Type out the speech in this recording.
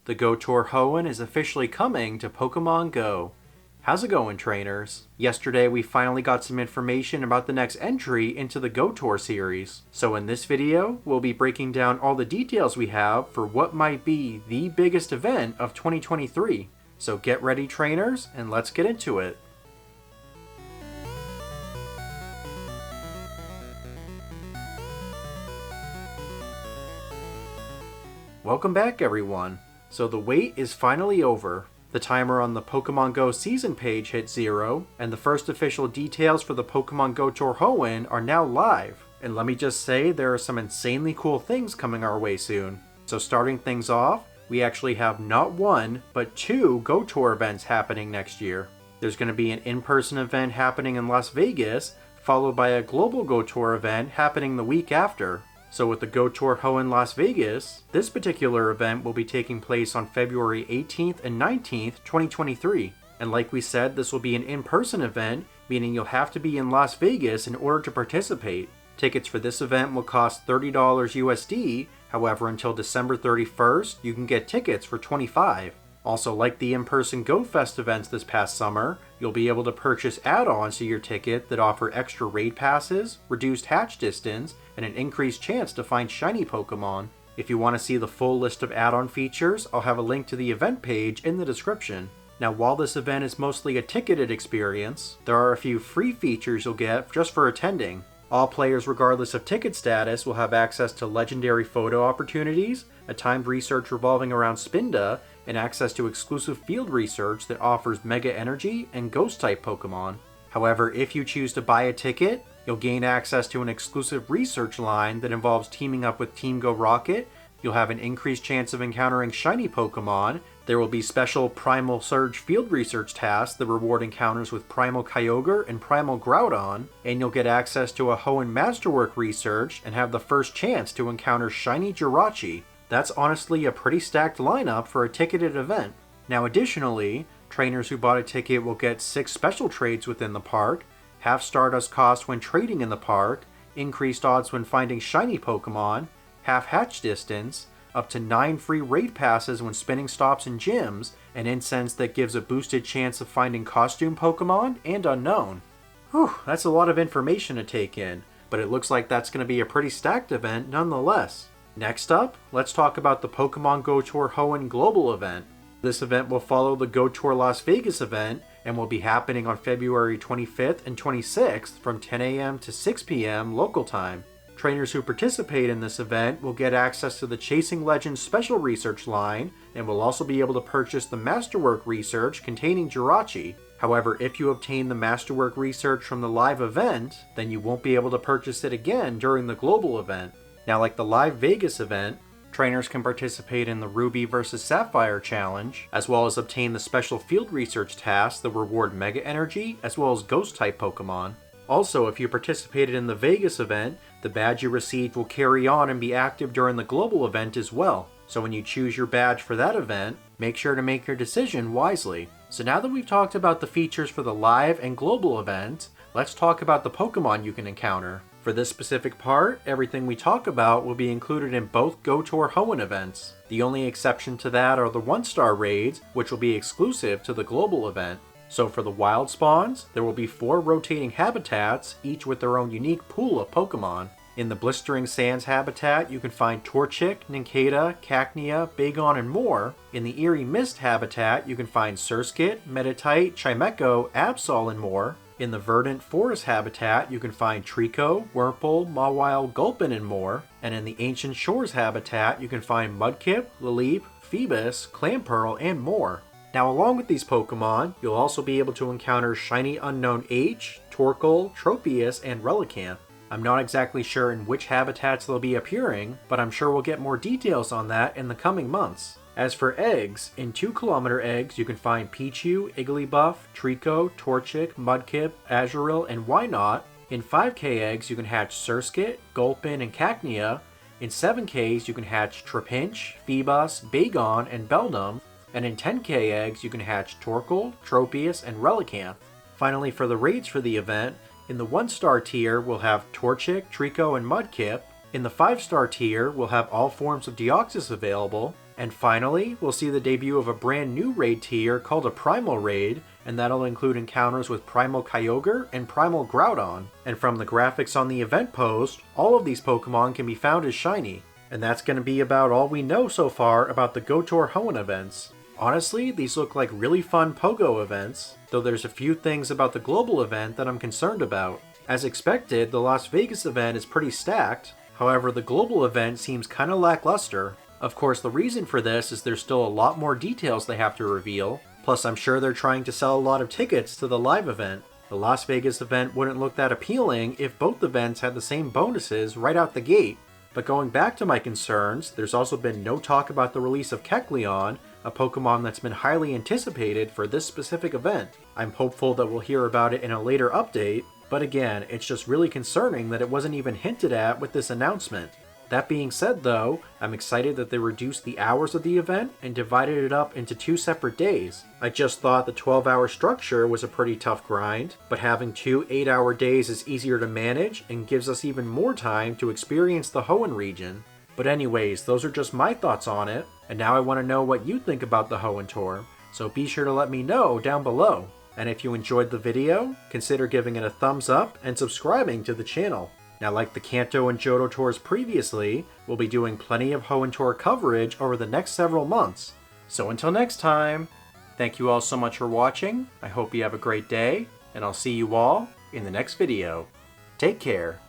The Go Tour Hoenn is officially coming to Pokemon Go. How's it going, trainers? Yesterday we finally got some information about the next entry into the Go Tour series. So in this video, we'll be breaking down all the details we have for what might be the biggest event of 2023. So get ready, trainers, and let's get into it. Welcome back, everyone. So the wait is finally over. The timer on the Pokemon Go season page hit 0, and the first official details for the Pokemon Go Tour Hoenn are now live. And let me just say, there are some insanely cool things coming our way soon. So starting things off, we actually have not one, but 2 Go Tour events happening next year. There's going to be an in-person event happening in Las Vegas, followed by a global Go Tour event happening the week after. So with the Go Tour Hoenn Las Vegas, this particular event will be taking place on February 18th and 19th, 2023. And like we said, this will be an in-person event, meaning you'll have to be in Las Vegas in order to participate. Tickets for this event will cost $30 USD, however until December 31st, you can get tickets for $25. Also, like the in-person Go Fest events this past summer, you'll be able to purchase add-ons to your ticket that offer extra raid passes, reduced hatch distance, and an increased chance to find shiny Pokemon. If you want to see the full list of add-on features, I'll have a link to the event page in the description. Now, while this event is mostly a ticketed experience, there are a few free features you'll get just for attending. All players regardless of ticket status will have access to legendary photo opportunities, a timed research revolving around Spinda, and access to exclusive field research that offers Mega Energy and Ghost-type Pokemon. However, if you choose to buy a ticket, you'll gain access to an exclusive research line that involves teaming up with Team Go Rocket, you'll have an increased chance of encountering shiny Pokemon, there will be special Primal Surge field research tasks that reward encounters with Primal Kyogre and Primal Groudon, and you'll get access to a Hoenn Masterwork research and have the first chance to encounter shiny Jirachi. That's honestly a pretty stacked lineup for a ticketed event. Now additionally, trainers who bought a ticket will get 6 special trades within the park, half Stardust cost when trading in the park, increased odds when finding shiny Pokemon, half hatch distance, up to 9 free raid passes when spinning stops in gyms, an incense that gives a boosted chance of finding costume Pokemon, and unknown. Whew, that's a lot of information to take in, but it looks like that's going to be a pretty stacked event nonetheless. Next up, let's talk about the Pokemon Go Tour Hoenn Global event. This event will follow the Go Tour Las Vegas event and will be happening on February 25th and 26th from 10 a.m. to 6 p.m. local time. Trainers who participate in this event will get access to the Chasing Legends special research line and will also be able to purchase the Masterwork research containing Jirachi. However, if you obtain the Masterwork research from the live event, then you won't be able to purchase it again during the global event. Now, like the live Vegas event, trainers can participate in the Ruby vs. Sapphire challenge, as well as obtain the special field research tasks that reward Mega Energy, as well as Ghost-type Pokemon. Also, if you participated in the Vegas event, the badge you received will carry on and be active during the global event as well. So when you choose your badge for that event, make sure to make your decision wisely. So now that we've talked about the features for the live and global event, let's talk about the Pokemon you can encounter. For this specific part, everything we talk about will be included in both Go Tour Hoenn events. The only exception to that are the 1-star raids, which will be exclusive to the global event. So for the wild spawns, there will be 4 rotating habitats, each with their own unique pool of Pokemon. In the Blistering Sands habitat, you can find Torchic, Nincada, Cacnea, Bagon, and more. In the Eerie Mist habitat, you can find Surskit, Meditite, Chimecho, Absol, and more. In the Verdant Forest habitat, you can find Trico, Wurmple, Mawile, Gulpin, and more. And in the Ancient Shores habitat, you can find Mudkip, Lileep, Phoebus, Clamperl, and more. Now, along with these Pokemon, you'll also be able to encounter Shiny Unknown H, Torkoal, Tropius, and Relicanth. I'm not exactly sure in which habitats they'll be appearing, but I'm sure we'll get more details on that in the coming months. As for eggs, in 2-kilometer eggs you can find Pichu, Igglybuff, Trico, Torchic, Mudkip, Azurill, and Wynot. In 5K eggs you can hatch Surskit, Gulpin, and Cacnea. In 7Ks you can hatch Trapinch, Phoebus, Bagon, and Beldum. And in 10K eggs you can hatch Torkoal, Tropius, and Relicanth. Finally, for the raids for the event, in the 1-star tier we'll have Torchic, Trico, and Mudkip. In the 5-star tier, we'll have all forms of Deoxys available. And finally, we'll see the debut of a brand new raid tier called a Primal Raid, and that'll include encounters with Primal Kyogre and Primal Groudon. And from the graphics on the event post, all of these Pokemon can be found as shiny. And that's going to be about all we know so far about the GoTour Hoenn events. Honestly, these look like really fun Pogo events, though there's a few things about the global event that I'm concerned about. As expected, the Las Vegas event is pretty stacked, however the global event seems kinda lackluster. Of course, the reason for this is there's still a lot more details they have to reveal, plus I'm sure they're trying to sell a lot of tickets to the live event. The Las Vegas event wouldn't look that appealing if both events had the same bonuses right out the gate. But going back to my concerns, there's also been no talk about the release of Kecleon, a Pokemon that's been highly anticipated for this specific event. I'm hopeful that we'll hear about it in a later update, but again, it's just really concerning that it wasn't even hinted at with this announcement. That being said though, I'm excited that they reduced the hours of the event and divided it up into 2 separate days. I just thought the 12-hour structure was a pretty tough grind, but having 2 8-hour days is easier to manage and gives us even more time to experience the Hoenn region. But anyways, those are just my thoughts on it, and now I want to know what you think about the Hoenn Tour, so be sure to let me know down below. And if you enjoyed the video, consider giving it a thumbs up and subscribing to the channel. Now, like the Kanto and Johto tours previously, we'll be doing plenty of Hoenn Tour coverage over the next several months. So until next time, thank you all so much for watching, I hope you have a great day, and I'll see you all in the next video. Take care.